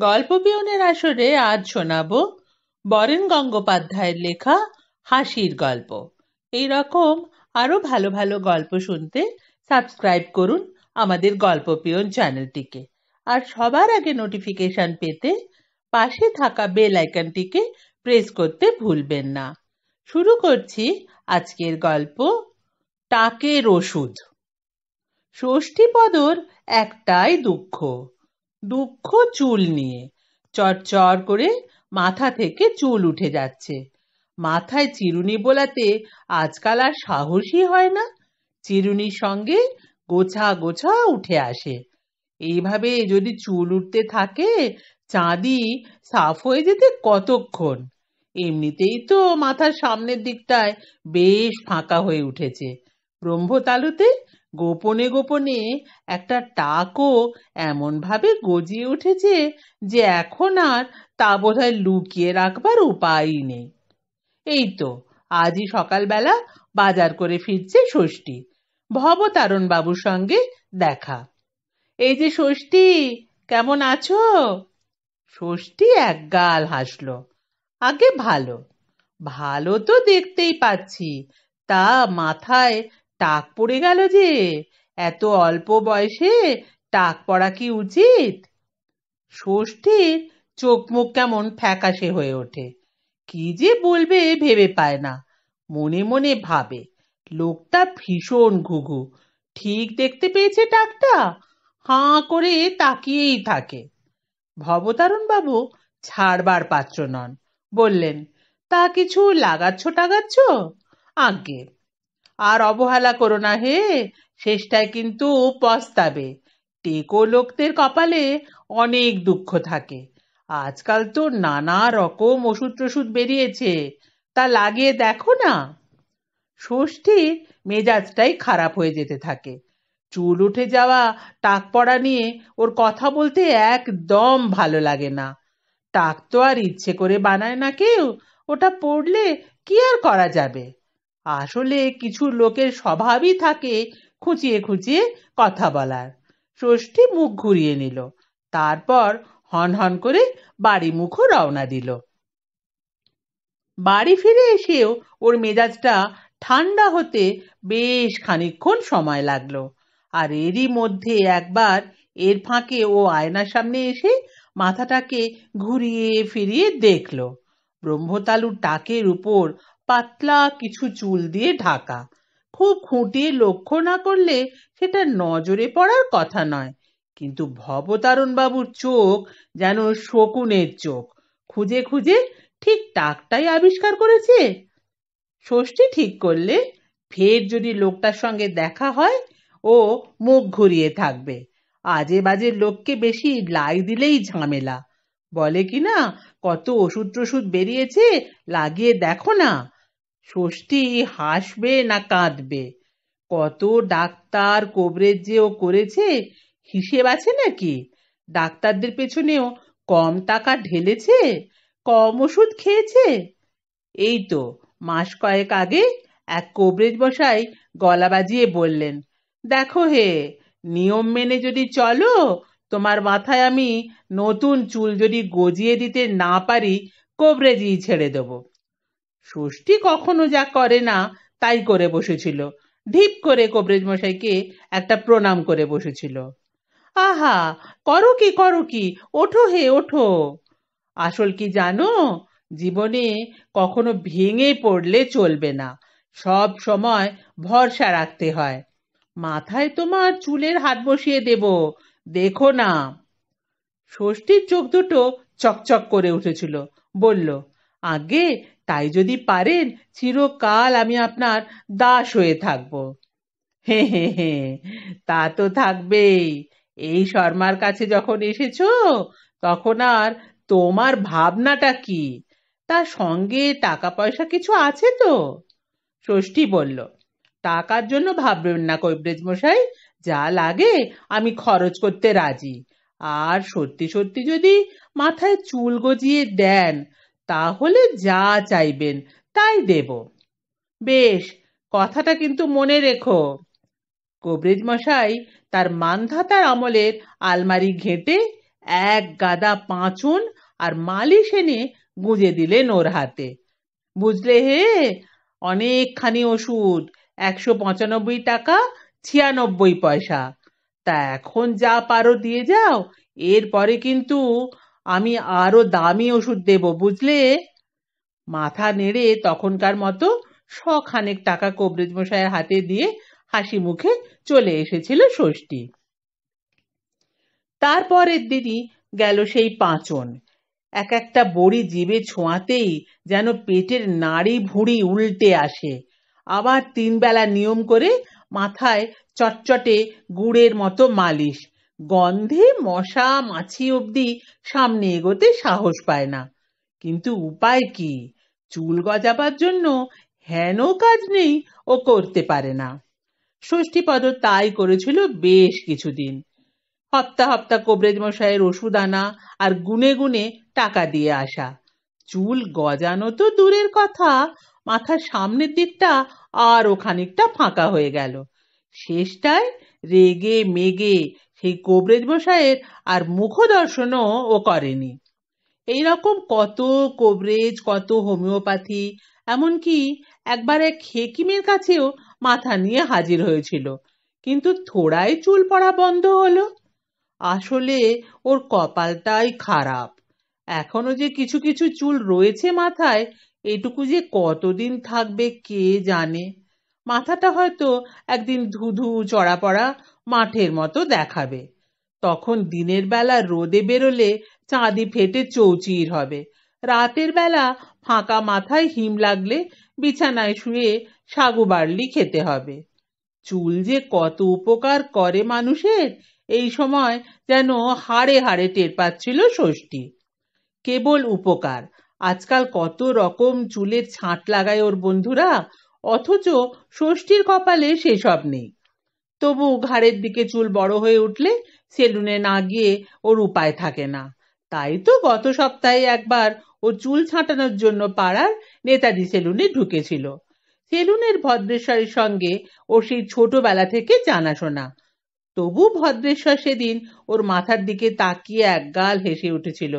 গল্প পিয়নের আসরে আজ শোনাবো বরেন গঙ্গোপাধ্যায়ের লেখা হাসির গল্প। এই রকম আরো ভালো ভালো গল্প শুনতে সাবস্ক্রাইব করুন আমাদের গল্প পিয়ন চ্যানেলটিকে। আর সবার আগে নোটিফিকেশন পেতে পাশে থাকা বেল আইকনটিকে প্রেস করতে ভুলবেন না। শুরু করছি আজকের গল্প, টাকের ওষুধ। ষষ্ঠীপদর একটাই দুঃখ, দুঃখ চুল নিয়ে। চড়চড় করে মাথা থেকে চুল উঠে যাচ্ছে। মাথায় চিরুনি বোলাতে আজকাল আর সাহসই হয় না। চিরুনির সঙ্গে গোছা গোছা উঠে আসে। এইভাবে যদি চুল উঠতে থাকে চাঁদি সাফ হয়ে যেতে কতক্ষণ। এমনিতেই তো মাথার সামনের দিকটায় বেশ ফাঁকা হয়ে উঠেছে। ব্রহ্মতালুতে গোপনে গোপনে একটা টাকও এমন ভাবে গজিয়ে উঠেছে যে এখন আর তা বোধহয় লুকিয়ে রাখবার উপায়ই নেই। এই তো আজই সকালবেলা বাজার করে ফিরছে ষষ্ঠী। ভবতারণ বাবুর সঙ্গে দেখা। এই যে ষষ্ঠী, কেমন আছো? ষষ্ঠী একগাল হাসলো। আগে ভালো, ভালো তো দেখতেই পাচ্ছি, তা মাথায় টাক পড়ে গেল যে, এত অল্প বয়সে টাক পড়া কি উচিত? ষষ্ঠীর চোখ মুখ কেমন ফ্যাকাশে হয়ে ওঠে। কি যে বলবে ভেবে পায় না। মনে মনে ভাবে লোকটা ভীষণ ঘুঘু, ঠিক দেখতে পেয়েছে টাকটা, হাঁ করে তাকিয়েই থাকে। ভবতারণ বাবু ছাড়বার পাত্র নন। বললেন, তা কিছু লাগাচ্ছ টাগাচ্ছ? আজ্ঞে। আর অবহেলা করো না হে, শেষটায় কিন্তু পস্তাবে। টেকো লোকদের কপালে অনেক দুঃখ থাকে। আজকাল তো নানা রকম ওষুধ টষুধ বেরিয়েছে, তা লাগিয়ে দেখো না। ষষ্ঠীর মেজাজটাই খারাপ হয়ে যেতে থাকে। চুল উঠে যাওয়া টাক পড়া নিয়ে ওর কথা বলতে একদম ভালো লাগে না। টাক তো আর ইচ্ছে করে বানায় না কেউ, ওটা পড়লে কি আর করা যাবে। আসলে কিছু লোকের স্বভাবই থাকে খুঁচিয়ে খুঁচিয়ে কথা বলার। ষষ্ঠী মুখ ঘুরিয়ে নিল, তারপর হন হন করে বাড়ি মুখো রওনা দিল। বাড়ি ফিরে এসেও ওর মেজাজটা ঠান্ডা হতে বেশ খানিকক্ষণ সময় লাগলো। আর এরই মধ্যে একবার এর ফাঁকে ও আয়নার সামনে এসে মাথাটাকে ঘুরিয়ে ফিরিয়ে দেখলো ব্রহ্মতালুর টাকের উপর পাতলা কিছু চুল দিয়ে ঢাকা। খুব খুঁটিয়ে লক্ষ্য না করলে সেটা নজরে পড়ার কথা নয়, কিন্তু ভবতারণ বাবুর চোখ যেন শকুনের চোখ, খুঁজে খুঁজে ঠিক টাকটাই আবিষ্কার করেছে। ষষ্ঠী ঠিক করলে ফের যদি লোকটার সঙ্গে দেখা হয় ও মুখ ঘুরিয়ে থাকবে। আজে বাজে লোককে বেশি লাই দিলেই ঝামেলা। বলে কি না, কত ওষুধ টষুধ বেরিয়েছে, লাগিয়ে দেখো না। ষষ্ঠী হাসবে না কাঁদবে? কত ডাক্তার কবরেজ যে ও করেছে হিসেব আছে নাকি? ডাক্তারদের পেছনেও কম টাকা ঢেলেছে, কম ওষুধ খেয়েছে। এই তো মাস কয়েক আগে এক কবরেজ মশাই গলা বাজিয়ে বললেন, দেখো হে, নিয়ম মেনে যদি চলো, তোমার মাথায় আমি নতুন চুল যদি গজিয়ে দিতে না পারি কবরেজই ছেড়ে দেব। ষষ্ঠী কখনো যা করে না তাই করে বসেছিল। ঢিপ করে কবরেজ মশাইকে একটা প্রণাম করে বসেছিল। আহা, করো কি করো কি, ওঠো হে ওঠো। আসল কি জানো, জীবনে কখনো ভেঙে পড়লে চলবে না, সব সময় ভরসা রাখতে হয়। মাথায় তোমার চুলের হাত বসিয়ে দেব, দেখো না। ষষ্ঠীর চোখ দুটো চকচক করে উঠেছিল। বলল, আগে তাই যদি পারেন চিরকাল আমি আপনার দাস হয়ে থাকবো। হে হে হে, তা তো থাকবেই। এই শর্মার কাছে যখন এসেছো তখন আর তোমার ভাবনাটা কি? তার সঙ্গে টাকা পয়সা কিছু আছে তো? ষষ্ঠী বলল, টাকার জন্য ভাববেন না কবিরাজ মশাই, যা লাগে আমি খরচ করতে রাজি। আর সত্যি সত্যি যদি মাথায় চুল গজিয়ে দেন তাহলে যা চাইবেন তাই দেব। বেশ, কথাটা কিন্তু মনে রেখো। কবিরাজ মশাই তার মানধাতার আমলের আলমারি ঘেঁটে এক গাদা পাঁচন আর মালিশ এনে গুঁজে দিলেন ওর হাতে। বুঝলে হে, অনেকখানি ওষুধ, 195 টাকা 96 পয়সা। তা এখন যা পারো দিয়ে যাও, এরপরে কিন্তু আমি আরো দামি ওষুধ দেব, বুঝলে? মাথা নেড়ে তখনকার মতো শখানেক টাকা কবরেজ মশাইয়ের হাতে দিয়ে হাসি মুখে চলে এসেছিল ষষ্ঠী। তারপরের দিনই গেল সেই পাঁচন। এক একটা বড়ি জিভে ছোঁয়াতেই যেন পেটের নাড়ি ভুঁড়ি উল্টে আসে। আবার 3 বেলা নিয়ম করে মাথায় চটচটে গুড়ের মতো মালিশ। গন্ধে মশা মাছি অবধি সামনে এগোতে সাহস পায় না। কিন্তু উপায় কি? চুল গজাবার জন্য হেন কাজ নেই ও করতে পারে না। ষষ্ঠীপদ তাই করেছিল বেশ কিছুদিন। হপ্তা হপ্তা কবরেজ মশাইয়ের ওষুধ আনা আর গুনে গুনে টাকা দিয়ে আসা। চুল গজানো তো দূরের কথা, মাথার সামনের দিকটা আরও খানিকটা ফাঁকা হয়ে গেল। শেষটায় রেগে মেগে সেই কবরেজ মশাইয়ের আর মুখ দর্শনও ও করেনি। এইরকম কত কবরেজ, কত হোমিওপ্যাথি, এমনকি একবার এক হেকিমের কাছেও মাথা নিয়ে হাজির হয়েছিল, কিন্তু থোড়াই চুল পড়া বন্ধ হলো। আসলে ওর কপালটাই খারাপ। এখনো যে কিছু কিছু চুল রয়েছে মাথায়, এটুকু যে কতদিন থাকবে কে জানে। মাথাটা হয়তো একদিন ধুধু চড়া পড়া মাঠের মতো দেখাবে। তখন দিনের বেলা রোদে বেরোলে চাঁদি ফেটে চৌচির হবে, রাতের বেলা ফাঁকা মাথায় হিম লাগলে বিছানায় শুয়ে সাগু বার্লি খেতে হবে। চুল যে কত উপকার করে মানুষের, এই সময় যেন হাড়ে হাড়ে টের পাচ্ছিল ষষ্ঠী। কেবল উপকার, আজকাল কত রকম চুলের ছাঁট লাগায় ওর বন্ধুরা, অথচ ষষ্ঠীর কপালে সেসব নেই। তবু ঘাড়ের দিকে চুল বড় হয়ে উঠলে সেলুনে না গিয়ে ওর উপায় থাকে না। তাই তো গত সপ্তাহে একবার ও চুল ছাঁটানোর জন্য পাড়ার নেতাজি সেলুনে ঢুকেছিল। সেলুনের ভদ্রেশ্বরের সঙ্গে ওর সেই ছোটবেলা থেকে জানাশোনা। তবু ভদ্রেশ্বর সেদিন ওর মাথার দিকে তাকিয়ে একগাল হেসে উঠেছিল।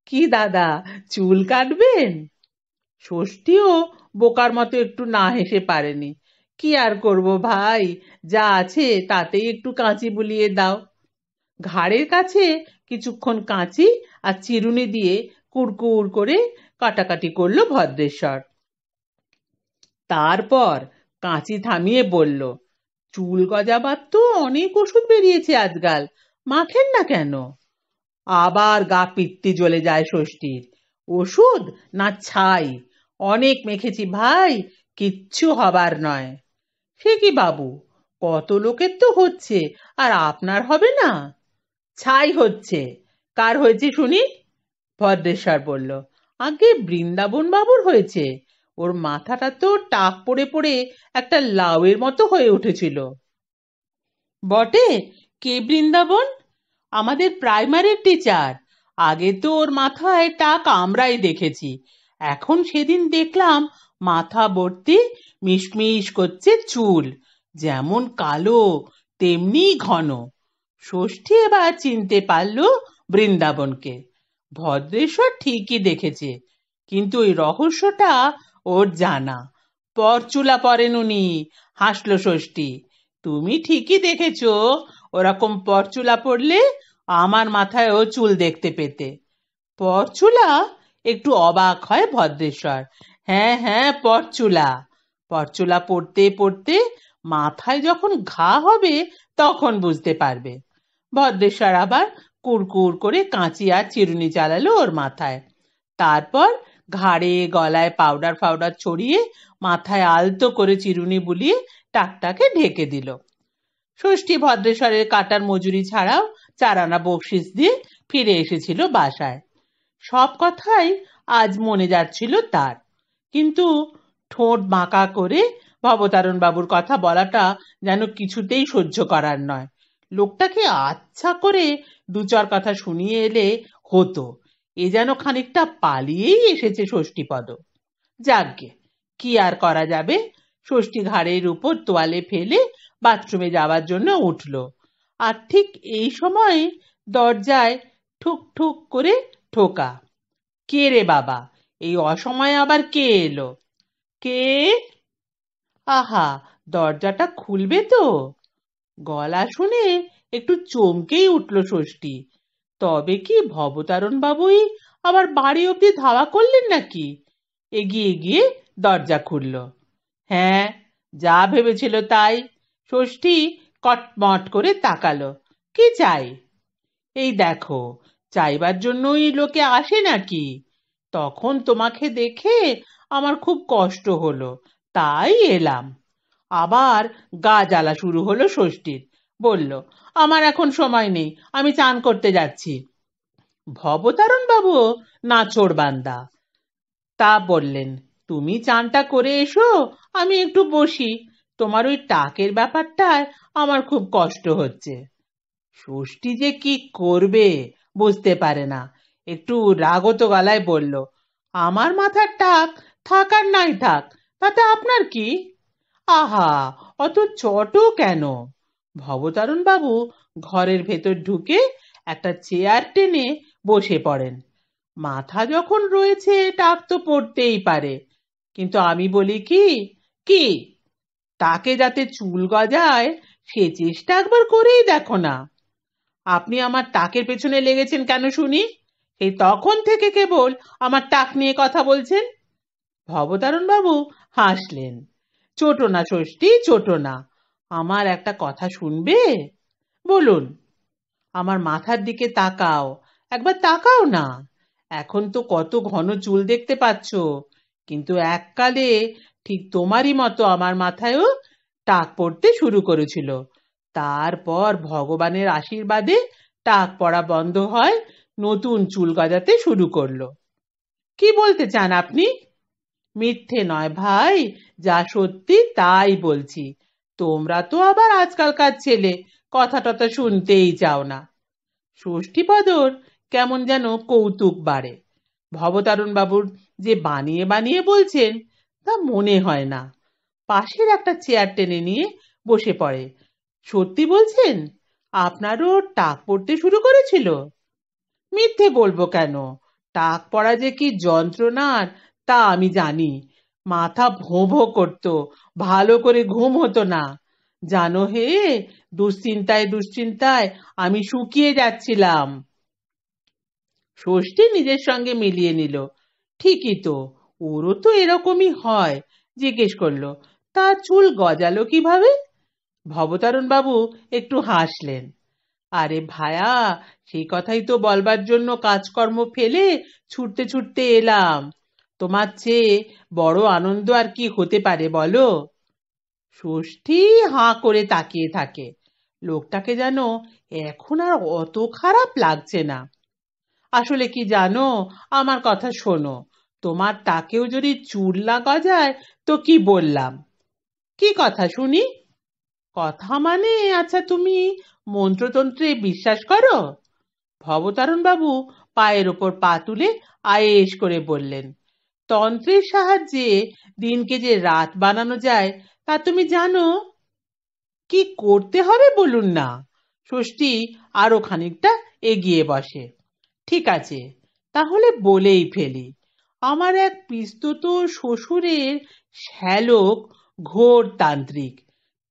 কি দাদা, চুল কাটবেন? ষষ্ঠীও বোকার মতো একটু না হেসে পারেনি। কি আর করব ভাই, যা আছে তাতেই একটু কাঁচি বুলিয়ে দাও। ঘাড়ের কাছে কিছুক্ষণ কাঁচি আর চিরুনি দিয়ে কুড়কুড় করে কাটাকাটি করলো ভদ্রেশ্বর। তারপর কাঁচি থামিয়ে বলল, চুল গজাবার তো অনেক ওষুধ বেরিয়েছে আজকাল, মাখেন না কেন? আবার গা পিত্তি জ্বলে যায় ষষ্ঠীর। ওষুধ না ছাই, অনেক মেখেছি ভাই, কিচ্ছু হবার নয়। সে কি বাবু, কত লোকের তো হচ্ছে, আর আপনার হবে না? ছাই হচ্ছে। কার হয়েছে শুনি? ভদ্রেশ্বর বলল, আগে বৃন্দাবন বাবুর হয়েছে। ওর মাথাটা তো টাক পড়ে পড়ে একটা লাউয়ের মতো হয়ে উঠেছিল। বটে? কে বৃন্দাবন? আমাদের প্রাইমারির টিচার। আগে তো ওর মাথায় টাক আমরাই দেখেছি, এখন সেদিন দেখলাম মাথা ভর্তি মিশমিশ করছে চুল, যেমন কালো তেমনি ঘন। ষষ্ঠী এবার চিনতে পারল বৃন্দাবনকে। ভদ্রেশ্বর ঠিকই দেখেছে, কিন্তু ওই রহস্যটা ওর জানা। পরচুলা পরেন উনি, হাসলো ষষ্ঠী। তুমি ঠিকই দেখেছো, ওরকম পরচুলা পড়লে আমার মাথায়ও চুল দেখতে পেতে। পরচুলা? একটু অবাক হয় ভদ্রেশ্বর। হ্যাঁ হ্যাঁ, পরচুলা। পরচুলা পড়তে পড়তে মাথায় যখন ঘা হবে তখন বুঝতে পারবে। ভদ্রেশ্বর আবার কুড়কুড় করে কাঁচি আর চিরুনি চালালো ওর মাথায়। তারপর ঘাড়ে গলায় পাউডার ফাউডার ছড়িয়ে মাথায় আলতো করে চিরুনি বুলিয়ে টাকটাকে ঢেকে দিল। ষষ্ঠী ভদ্রেশ্বরের কাটার মজুরি ছাড়াও 4 আনা বকশিস দিয়ে ফিরে এসেছিল বাসায়। সব কথাই আজ মনে যাচ্ছিল তার, কিন্তু ঠোঁট বাঁকা করে ভবতারণ বাবুর কথা বলাটা যেন কিছুতেই সহ্য করার নয়। লোকটাকে আচ্ছা করে 2-4 কথা শুনিয়ে এলে হতো, এ যেন খানিকটা পালিয়েই এসেছে ষষ্ঠীপদ। যাকগে, কি আর করা যাবে। ষষ্ঠী ঘাড়ের উপর তোয়ালে ফেলে বাথরুমে যাওয়ার জন্য উঠল। আর ঠিক এই সময় দরজায় ঠুক ঠুক করে ঠোকা। কে রে বাবা, এই অসময়ে আবার কে এলো? কে? আহা, দরজাটা খুলবে তো? গলা শুনে একটু চমকেই উঠল ষষ্ঠী। তবে কি ভবতারণ বাবুই আবার বাড়ি অবধি ধাওয়া করলেন নাকি? এগিয়ে গিয়ে দরজা খুলল। হ্যাঁ, যা ভেবেছিল তাই। ষষ্ঠী কটমট করে তাকালো। কি চাই? এই দেখো, চাইবার জন্যই লোকে আসে নাকি? তখন তোমাকে দেখে আমার খুব কষ্ট হলো, তাই এলাম। আবার গা জ্বালা শুরু হলো ষষ্ঠীর। বলল, আমার এখন সময় নেই, আমি চান করতে যাচ্ছি। ভবতারণ বাবু নাছোড়বান্দা, তা বললেন, তুমি চানটা করে এসো, আমি একটু বসি। তোমার ওই টাকের ব্যাপারটায় আমার খুব কষ্ট হচ্ছে। ষষ্ঠী যে কি করবে বুঝতে পারে না, একটু রাগত গলায় বলল, আমার মাথার টাক থাক আর নাই থাক, তাতে আপনার কি? আহা, অত চটো কেন? ভবতারণ বাবু ঘরের ভেতর ঢুকে একটা চেয়ার টেনে বসে পড়েন। মাথা যখন রয়েছে টাক তো পড়তেই পারে, কিন্তু আমি বলি কি, কি তাকে যাতে চুল গজায় সে চেষ্টা একবার করেই দেখো না। আপনি আমার টাকের পেছনে লেগেছেন কেন শুনি? সেই তখন থেকে কেবল আমার টাক নিয়ে কথা বলছেন। ভবতারণ বাবু হাসলেন। ছোটো না ষষ্ঠী, ছোটো না। আমার একটা কথা শুনবে? বলুন। আমার মাথার দিকে তাকাও, একবার তাকাও না। এখন তো কত ঘন চুল দেখতে পাচ্ছ, কিন্তু এককালে ঠিক তোমারই মতো আমার মাথায়ও টাক পড়তে শুরু করেছিল। তারপর ভগবানের আশীর্বাদে টাক পড়া বন্ধ হয়, নতুন চুল গজাতে শুরু করলো। কি বলতে চান আপনি? মিথ্যে নয় ভাই, যা সত্যি তাই বলছি। তোমরা তো আবার আজকালকার ছেলে, কথা টথা শুনতেই চাও না। ষষ্ঠীপদর কেমন যেন কৌতুক বাড়ে। ভবতারণ বাবুর যে বানিয়ে বানিয়ে বলছেন তা মনে হয় না। পাশের একটা চেয়ার টেনে নিয়ে বসে পড়ে। সত্যি বলছেন? আপনারও টাক পড়তে শুরু করেছিল? মিথ্যে বলবো কেন? টাক পড়া যে কি যন্ত্রণার তা আমি জানি। মাথা ভোঁ ভোঁ করতো, ভালো করে ঘুম হতো না। জানো হে, দুশ্চিন্তায় দুশ্চিন্তায় আমি শুকিয়ে যাচ্ছিলাম। ষষ্ঠী নিজের সঙ্গে মিলিয়ে নিল। ঠিকই তো, ওরও তো এরকমই হয়। জিজ্ঞেস করলো, তা চুল গজালো কিভাবে? ভবতারণ বাবু একটু হাসলেন। আরে ভায়া, সেই কথাই তো বলবার জন্য কাজকর্ম ফেলে ছুটতে ছুটতে এলাম। তোমার চেয়ে বড় আনন্দ আর কি হতে পারে বলো? ষষ্ঠী হাঁ করে তাকিয়ে থাকে। লোকটাকে যেন এখন আর অত খারাপ লাগছে না। আসলে কি জানো, আমার কথা শোনো। তোমার তাকেও যদি চুল না গজায় তো কি বললাম? কি কথা শুনি? কথা মানে, আচ্ছা তুমি মন্ত্রতন্ত্রে বিশ্বাস করো? ভবতারণ বাবু পায়ের ওপর পা তুলে আয়েশ করে বললেন, তন্ত্রের সাহায্যে দিনকে যে রাত বানানো যায় তা তুমি জানো? কি করতে হবে বলুন না। ষষ্ঠী আরো খানিকটা এগিয়ে বসে। ঠিক আছে, তাহলে বলেই ফেলি। আমার এক পিস্তুত শ্বশুরের শ্যালক ঘোর তান্ত্রিক,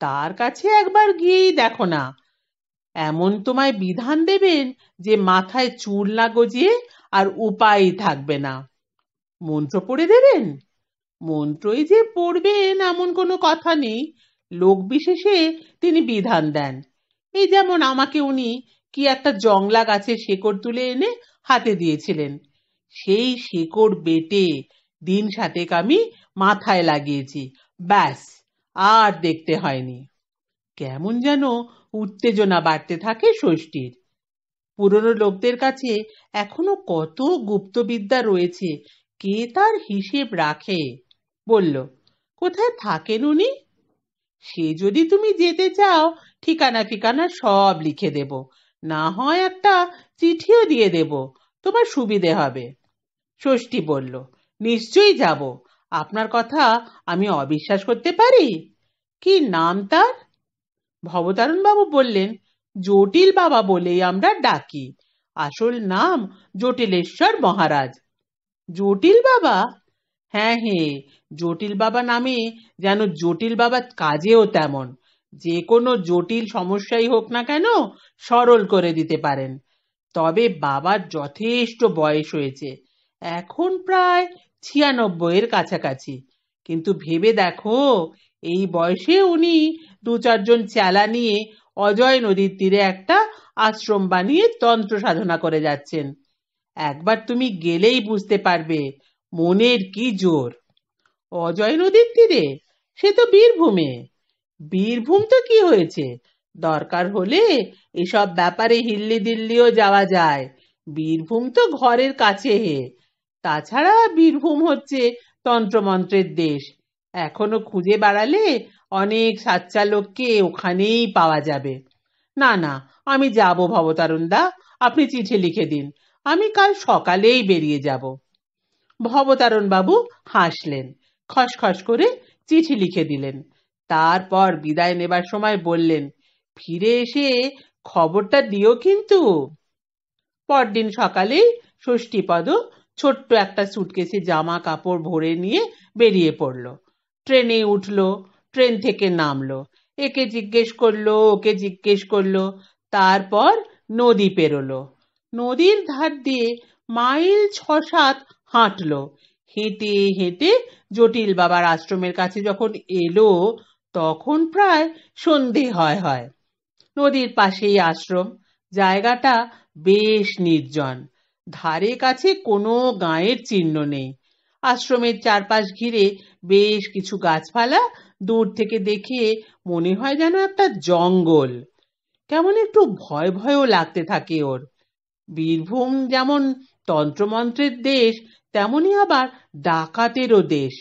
তার কাছে একবার গিয়েই দেখো না। এমন তোমায় বিধান দেবেন যে মাথায় চুল না গজিয়ে আর উপায়ই থাকবে না। মন্ত্র পড়ে দেবেন। মন্ত্রই যে পড়বেন এমন কোনো কথা নেই, লোক বিশেষে তিনি বিধান দেন। এই যেমন আমাকে উনি কি একটা জংলা গাছের শেকড় তুলে এনে হাতে দিয়েছিলেন। সেই শেকড় বেটে দিন 7 আমি মাথায় লাগিয়েছি, ব্যাস, আর দেখতে হয়নি। কেমন যেন উত্তেজনা বাড়তে থাকে ষষ্ঠীর। পুরনো লোকদের কাছে এখনো কত গুপ্তবিদ্যা রয়েছে, কে তার হিসেব রাখে? বলল, কোথায় থাকেন উনি? সে যদি তুমি যেতে চাও, ঠিকানা ফিকানা সব লিখে দেব, না হয় একটা চিঠিও দিয়ে দেব, তোমার সুবিধে হবে। ষষ্ঠী বলল, নিশ্চয়ই যাব। আপনার কথা আমি অবিশ্বাস করতে পারি? কি নাম তার? ভবতারণ বাবু বললেন, জটিল বাবা বলেই আমরা ডাকি। আসল নাম জটিলেশ্বর মহারাজ। জটিল বাবা? হ্যাঁ জটিল বাবা নামে যেন জটিল বাবা কাজেও তেমন। যে কোনো জটিল সমস্যাই হোক না কেন সরল করে দিতে পারেন। তবে বাবার যথেষ্ট বয়স হয়েছে, এখন প্রায় 96-এর কাছাকাছি। কিন্তু ভেবে দেখো, এই বয়সে উনি 2-4 জন চেলা নিয়ে অজয় নদীর তীরে একটা আশ্রম বানিয়ে তন্ত্র সাধনা করে যাচ্ছেন। একবার তুমি গেলেই বুঝতে পারবে মনের কি জোর। অজয় নদীর তীরে? সে তো বীরভূমে। বীরভূম তো কি হয়েছে, দরকার হলে এসব ব্যাপারে হিল্লি দিল্লিও যাওয়া যায়। বীরভূম তো ঘরের কাছে হে। তাছাড়া বীরভূম হচ্ছে তন্ত্রমন্ত্রের দেশ। এখনো খুঁজে বেড়ালে অনেক সাচ্চা লোককে ওখানেই পাওয়া যাবে। না না, আমি যাব ভবতারণ দা, আপনি চিঠি লিখে দিন, আমি কাল সকালেই বেরিয়ে যাব। ভবতারণ বাবু হাসলেন, খসখস করে চিঠি লিখে দিলেন। তারপর বিদায় নেবার সময় বললেন, ফিরে এসে খবরটা দিও কিন্তু। পরদিন সকালেই ষষ্ঠীপদ ছোট্ট একটা সুটকেসে জামা কাপড় ভরে নিয়ে বেরিয়ে পড়লো। ট্রেনে উঠলো, ট্রেন থেকে নামলো, একে জিজ্ঞেস করলো, ওকে জিজ্ঞেস করলো, তারপর নদী পেরোলো। নদীর ধার দিয়ে মাইল 6-7 হাঁটলো। হেঁটে হেঁটে জটিল বাবার আশ্রমের কাছে যখন এলো, তখন প্রায় সন্ধে হয়। নদীর পাশেই আশ্রম। জায়গাটা বেশ নির্জন, ধারে কাছে কোনো গায়ের চিহ্ন নেই। আশ্রমের চারপাশ ঘিরে বেশ কিছু গাছপালা, দূর থেকে দেখে মনে হয় যেন একটা জঙ্গল। কেমন একটু ভয় ভয়ও লাগতে থাকে ওর। বীরভূম যেমন তন্ত্রমন্ত্রের দেশ, তেমনি আবার ডাকাতেরও দেশ।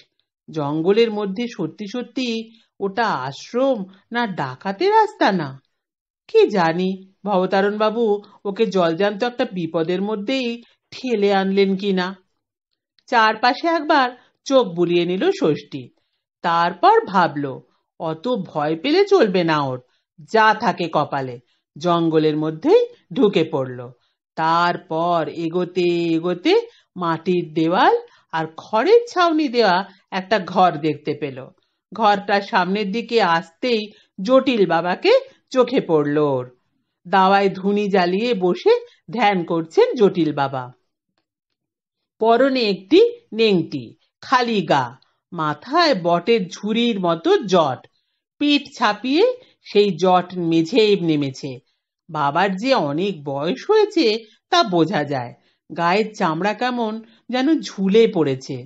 জঙ্গলের মধ্যে সত্যি সত্যি ওটা আশ্রম না ডাকাতের আস্তানা, কি জানি ভবতারণ বাবু ওকে জলজান্ত একটা বিপদের মধ্যেই ঠেলে আনলেন কিনা। চারপাশে একবার চোখ বুলিয়ে নিল ষষ্ঠী। তারপর ভাবলো, অত ভয় পেলে চলবে না ওর, যা থাকে কপালে। জঙ্গলের মধ্যেই ঢুকে পড়লো। তারপর এগোতে এগোতে মাটির দেওয়াল আর খড়ের ছাউনি দেওয়া একটা ঘর দেখতে পেল। ঘরটার সামনের দিকে আসতেই জটিল বাবাকে চোখে পড়ল ওর। দাওয়ায় ধুনি জ্বালিয়ে বসে ধ্যান করছেন জটিল বাবা। পরনে একটি নেংটি, খালি গা, মাথায় বটের ঝুড়ির মতো জট, পিঠ ছাপিয়ে সেই জট মেঝেয় নেমেছে। বাবার যে অনেক বয়স হয়েছে তা বোঝা যায়। গায়ের চামড়া কেমন যেন ঝুলে পড়েছে।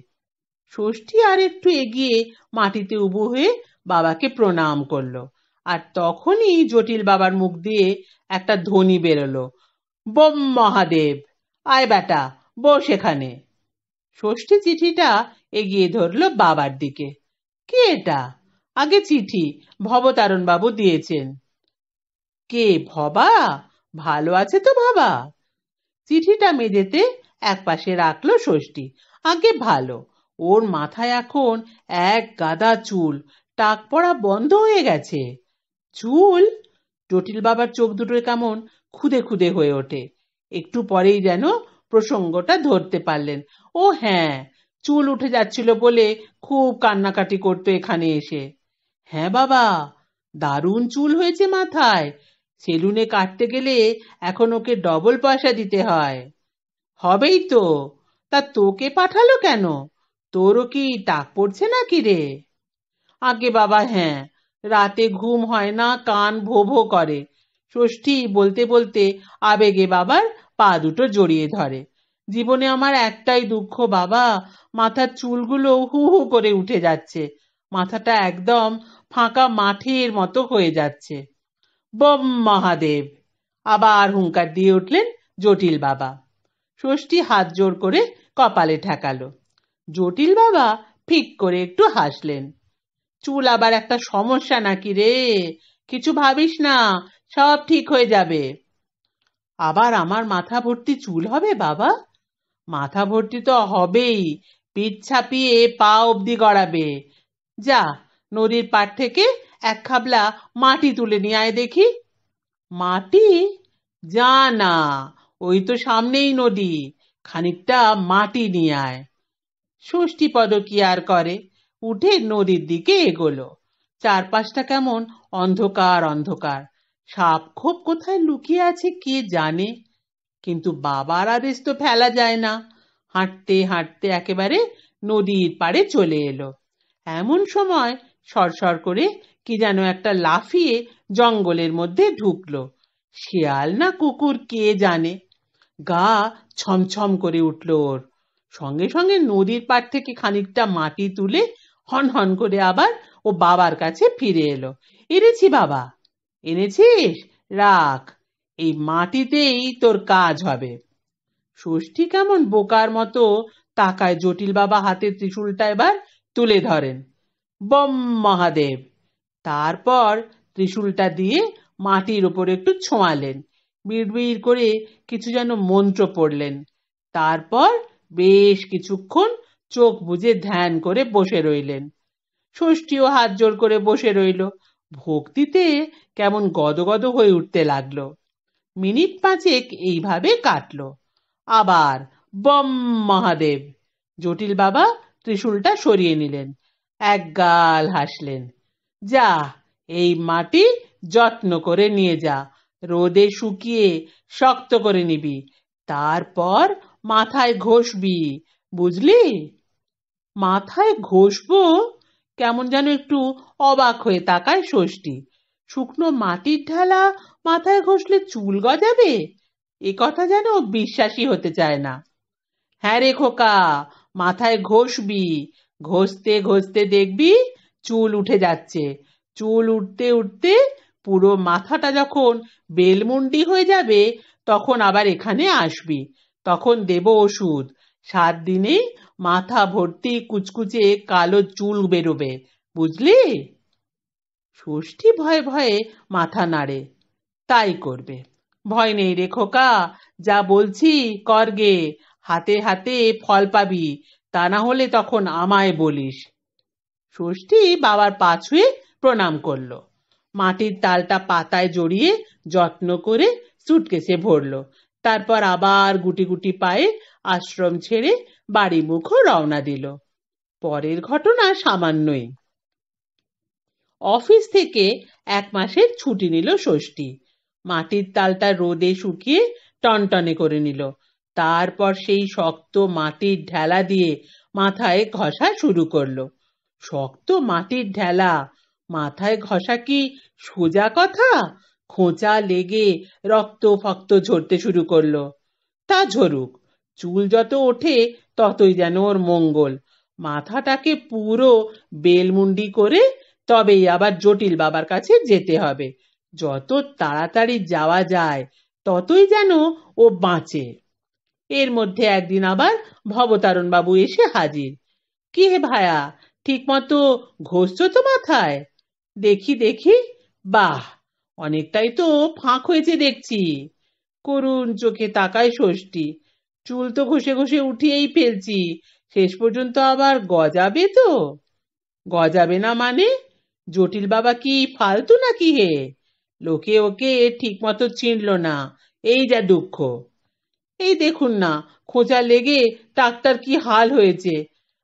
ষষ্ঠী আর একটু এগিয়ে মাটিতে উবু হয়ে বাবাকে প্রণাম করলো। আর তখনই জটিল বাবার মুখ দিয়ে একটা ধ্বনি বেরোলো, বোম মহাদেব, আয় বেটা বস এখানে। ষষ্ঠী চিঠিটা এগিয়ে ধরলো বাবার দিকে। কি এটা? আগে চিঠি, ভবতারণ বাবু দিয়েছেন। কে, ভবা? ভালো আছে তো বাবা? চিঠিটা মেঝেতে একপাশে রাখলো ষষ্ঠী। আগে ভালো, ওর মাথায় এখন এক গাদা চুল, টাক পড়া বন্ধ হয়ে গেছে। চুল? জটিল বাবার চোখ দুটো কেমন খুদে খুদে হয়ে ওঠে। একটু পরেই যেন প্রসঙ্গটা ধরতে পারলেন। ও হ্যাঁ, চুল উঠে যাচ্ছিল বলে খুব কান্নাকাটি করতো এখানে এসে। হ্যাঁ বাবা, দারুণ চুল হয়েছে মাথায়। সেলুনে কাটতে গেলে এখন ওকে ডবল পয়সা দিতে হয়। হবেই তো, তা তোকে পাঠালো কেন? তোরও কি টাক পড়ছে নাকি রে? আগে বাবা হ্যাঁ, রাতে ঘুম হয় না, কান ভো ভো করে। ষষ্ঠী বলতে বলতে আবেগে বাবার পা দুটো জড়িয়ে ধরে। জীবনে আমার একটাই দুঃখ বাবা, মাথার চুলগুলো হু হু করে উঠে যাচ্ছে। মাথাটা একদম ফাঁকা মাঠের মতো হয়ে যাচ্ছে। বম মহাদেব, আবার হুঙ্কার দিয়ে উঠলেন জটিল বাবা। ষষ্ঠী হাত জোর করে কপালে ঠেকালো। জটিল বাবা ফিক করে একটু হাসলেন। চুল আবার একটা সমস্যা নাকি রে? কিছু ভাবিস না, সব ঠিক হয়ে যাবে। আবার আমার মাথা ভর্তি চুল হবে বাবা? মাথা ভর্তি তো হবেই, পিঠ ছাপিয়ে পা অবধি গড়াবে। যা, নদীর পাড় থেকে এক খাবলা মাটি তুলে নিয়ে আয় দেখি। মাটি? যা না, ওই তো সামনেই নদী, খানিকটা মাটি নিয়ে আয়। ষষ্ঠীপদ কি আর করে, উঠে নদীর দিকে এগোলো। চারপাশটা কেমন অন্ধকার অন্ধকার, সাপ খোপ কোথায় লুকিয়ে আছে কে জানে, কিন্তু বাবার আদেশ তো ফেলা যায় না। হাঁটতে হাঁটতে একেবারে নদীর পাড়ে চলে এলো। এমন সময় সরসর করে কি যেন একটা লাফিয়ে জঙ্গলের মধ্যে ঢুকলো। শিয়াল না কুকুর কে জানে, গা ছমছম করে উঠল ওর। সঙ্গে সঙ্গে নদীর পাড় থেকে খানিকটা মাটি তুলে হন হন করে আবার ও বাবার কাছে ফিরে এলো। এনেছি বাবা, এনেছিস, রাখ, এই মাটিতেই তোর কাজ হবে। ষষ্ঠী কেমন বোকার মতো তাকায় জটিল বাবা হাতের ত্রিশূলটা এবার তুলে ধরেন। বম মহাদেব। তারপর ত্রিশূলটা দিয়ে মাটির উপর একটু ছোঁয়ালেন, বিড়বিড় করে কিছু যেন মন্ত্র পড়লেন। তারপর বেশ কিছুক্ষণ চোখ বুজে ধ্যান করে বসে রইলেন। ষষ্ঠীও হাত জোড় করে বসে রইল, ভক্তিতে কেমন গদগদ হয়ে উঠতে লাগলো। মিনিট পাঁচেক এইভাবে কাটলো। আবার বম মহাদেব। জটিল বাবা ত্রিশূলটা সরিয়ে নিলেন, একগাল হাসলেন। যা, এই মাটি যত্ন করে নিয়ে যা, রোদে শুকিয়ে শক্ত করে নিবি, তারপর মাথায় ঘষবি, বুঝলি? মাথায় ঘষবো? কেমন যেন একটু অবাক হয়ে তাকায় ষষ্ঠী। শুকনো মাটির ঢেলা মাথায় ঘষলে চুল গজাবে, এ কথা যেন বিশ্বাসই হতে চায় না। হ্যাঁ রে খোকা, মাথায় ঘষবি, ঘষতে ঘষতে দেখবি চুল উঠে যাচ্ছে। চুল উঠতে উঠতে পুরো মাথাটা যখন বেলমুন্ডি হয়ে যাবে, তখন আবার এখানে আসবি, তখন দেব ওষুধ। 7 দিনেই মাথা ভর্তি কুচকুচে কালো চুল বেরোবে, বুঝলি? ষষ্ঠী ভয়ে ভয়ে মাথা নাড়ে, তাই করবে। ভয় নেই রে খোকা, যা বলছি করগে, হাতে হাতে ফল পাবি, তা না হলে তখন আমায় বলিস। ষষ্ঠী বাবার পা ছুঁয়ে প্রণাম করলো, মাটির তালটা পাতায় জড়িয়ে যত্ন করে সুটকেসে ভরলো। তারপর আবার গুটি গুটি পায়ে আশ্রম ছেড়ে বাড়ি মুখো রওনা দিল। পরের ঘটনা সামান্যই। অফিস থেকে 1 মাসের ছুটি নিল ষষ্ঠী। মাটির তালটা রোদে শুকিয়ে টনটনে করে নিল। তারপর সেই শক্ত মাটির ঢেলা দিয়ে মাথায় ঘষা শুরু করলো। শক্ত মাটির ঢেলা মাথায় ঘষা কি সোজা কথা? খোঁচা লেগে রক্ত ফক্ত ঝরতে শুরু করলো। তা ঝরুক, চুল যত ওঠে ততই যেন ওর মঙ্গল। মাথাটাকে পুরো বেলমুন্ডি করে তবেই আবার জটিল বাবার কাছে যেতে হবে। যত তাড়াতাড়ি যাওয়া যায় ততই যেন ও বাঁচে। এর মধ্যে একদিন আবার ভবতারণ বাবু এসে হাজির। কি হে ভায়া, ঠিক মতো ঘষছো তো মাথায়? দেখি দেখি, বাহ, অনেকটাই তো ফাঁক হয়েছে দেখছি। করুণ চোখে তাকায় ষষ্ঠী। চুল তো ঘষে ঘষে উঠিয়েই ফেলছি, শেষ পর্যন্ত আবার গজাবে তো? গজাবে না মানে? জটিল বাবা কি ফালতু নাকি হে? লোকে ওকে ঠিক মতো চিনল না, এই যা দুঃখ। এই দেখুন না, খোঁচা লেগে ডাক্তার কি হাল হয়েছে,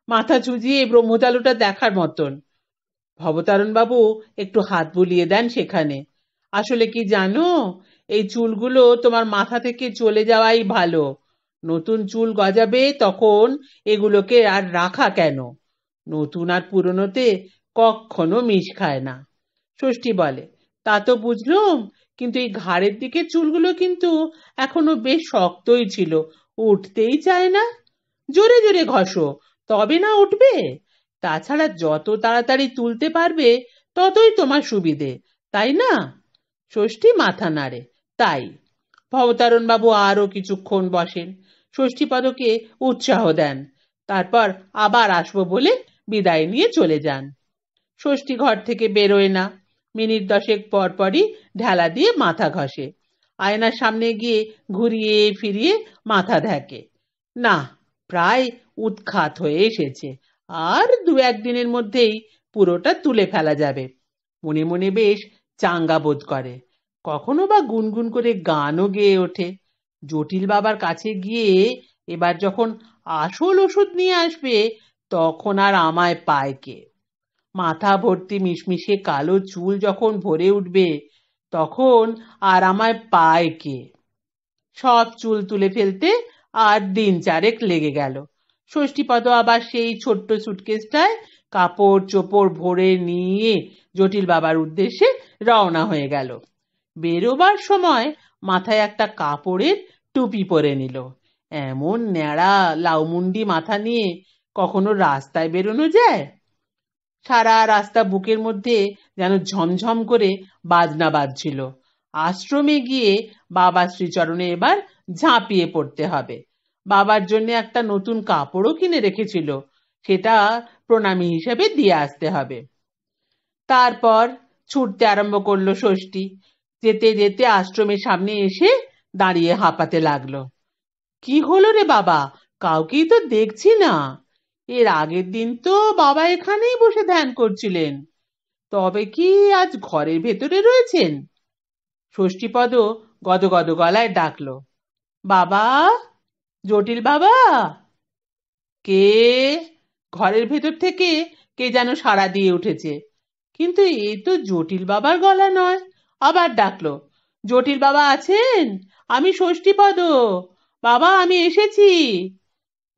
মাথা চুজিয়ে ব্রহ্মচালুটা দেখার মতন। ভবতারণ বাবু একটু হাত বুলিয়ে দেন সেখানে। আসলে কি জানো, এই চুলগুলো তোমার মাথা থেকে চলে যাওয়াই ভালো। নতুন চুল গজাবে তখন এগুলোকে আর রাখা কেন? নতুন আর পুরনোতে কখনো মিশ খায় না। ষষ্ঠী বলে, তা তো বুঝলুম, কিন্তু এই ঘাড়ের দিকে চুলগুলো কিন্তু এখনো বেশ শক্তই ছিল, উঠতেই চায় না। জোরে জোরে ঘষো, তবে না উঠবে। তাছাড়া যত তাড়াতাড়ি তুলতে পারবে ততই তোমার সুবিধে, তাই না? ষষ্ঠী মাথা নাড়ে, তাই। ভবতারণ বাবু আরো কিছুক্ষণ বসেন, ষষ্ঠীপদকে উৎসাহ দেন, তারপর আবার আসবো বলে বিদায় নিয়ে চলে যান। ষষ্ঠী ঘর থেকে বেরোয় না। মিনিট 10 পর পরই ঢেলা দিয়ে মাথা ঘষে। আয়নার সামনে গিয়ে ঘুরিয়ে ফিরিয়ে মাথা ঢাকে। না, প্রায় উৎখাত হয়ে এসেছে, আর 2-1 দিনের মধ্যেই পুরোটা তুলে ফেলা যাবে। মনে মনে বেশ চাঙ্গা বোধ করে, কখনো বা গুনগুন করে গানও গেয়ে ওঠে। জটিল বাবার কাছে গিয়ে এবার যখন আসল ওষুধ নিয়ে আসবে তখন আর আমায় পায় কে? মাথা ভর্তি মিশমিশে কালো চুল যখন ভরে উঠবে তখন আর আমায় পায় কে? সব চুল তুলে ফেলতে আর দিন চারেক লেগে গেল। ষষ্ঠীপদ আবার সেই ছোট্ট সুটকেসটায় কাপড় চোপড় ভরে নিয়ে জটিল বাবার উদ্দেশ্যে রওনা হয়ে গেল। বেরোবার সময় মাথায় একটা কাপড়ের টুপি পরে নিল। এমন ন্যাড়া লাউমুন্ডি মাথা নিয়ে কখনো রাস্তায় বেরোনো যায়? সারা রাস্তা বুকের মধ্যে যেন ঝমঝম করে বাজনা বাজছিল। আশ্রমে গিয়ে বাবার শ্রীচরণে এবার ঝাঁপিয়ে পড়তে হবে। বাবার জন্য একটা নতুন কাপড়ও কিনে রেখেছিল, সেটা প্রণামী হিসেবে দিয়ে আসতে হবে। তারপর ছুটতে আরম্ভ করলো ষষ্ঠী। যেতে যেতে আশ্রমের সামনে এসে দাঁড়িয়ে হাঁপাতে লাগলো। কি হলো রে বাবা, কাউকেই তো দেখছি না। এর আগের দিন তো বাবা এখানেই বসে ধ্যান করছিলেন, তবে কি আজ ঘরের ভেতরে রয়েছেন? ষষ্ঠীপদ গদগদ গলায় ডাকলো, বাবা, জটিল বাবা। কে? ঘরের ভেতর থেকে কে যেন সাড়া দিয়ে উঠেছে, কিন্তু এ তো জটিল বাবার গলা নয়। আবার ডাকলো, জটিল বাবা আছেন? আমি ষষ্ঠীপদ, বাবা আমি এসেছি।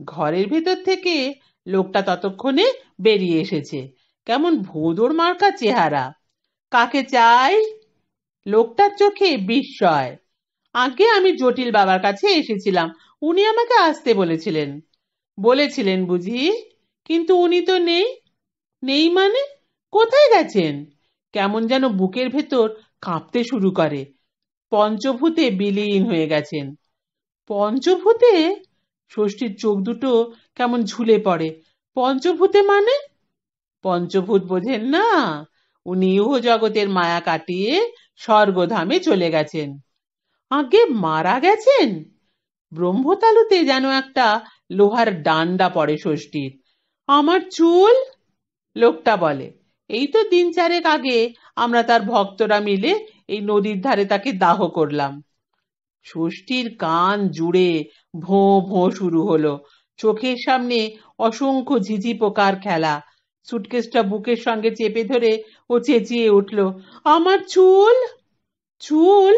ঘরের ভেতর থেকে লোকটা ততক্ষণে বেরিয়ে এসেছে। কেমন ভোঁদড় মার্কা চেহারা। কাকে চাই? লোকটার চোখে বিস্ময়। আগে আমি জটিল বাবার কাছে এসেছিলাম, উনি আমাকে আসতে বলেছিলেন। বলেছিলেন বুঝি? কিন্তু উনি তো নেই। নেই মানে? কোথায় গেছেন? কেমন যেন বুকের ভেতর কাঁপতে শুরু করে। পঞ্চভূতে বিলীন হয়ে গেছেন। পঞ্চভূতে? ষষ্ঠীর চোখ দুটো কেমন ঝুলে পড়ে। পঞ্চভূতে মানে? পঞ্চভূত বোঝেন না? উনি ইহ জগতের মায়া কাটিয়ে স্বর্গধামে চলে গেছেন। আগে মারা গেছেন? ব্রহ্মতালুতে যেন একটা লোহার ডান্ডা পড়ে ষষ্ঠীর। আমার চুল? লোকটা বলে, এই তো দিন চারেক আগে আমরা তার ভক্তরা মিলে এই নদীর ধারে তাকে দাহ করলাম। ষষ্ঠীর কান জুড়ে ভোঁ ভোঁ শুরু হলো। চোখের সামনে অসংখ্য ঝিঝি পোকার খেলা। সুটকেসটা বুকের সঙ্গে চেপে ধরে ও চেঁচিয়ে উঠল, আমার চুল? চুল?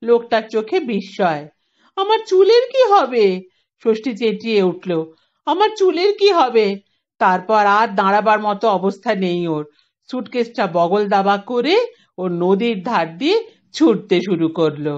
লোকটার চোখে বিস্ময়। আমার চুলের কি হবে? ষষ্ঠী চেঁচিয়ে উঠল, আমার চুলের কি হবে? তারপর আর দাঁড়াবার মতো অবস্থা নেই ওর। সুটকেসটা বগল দাবা করে ও নদীর ধার দিয়ে ছুটতে শুরু করলো।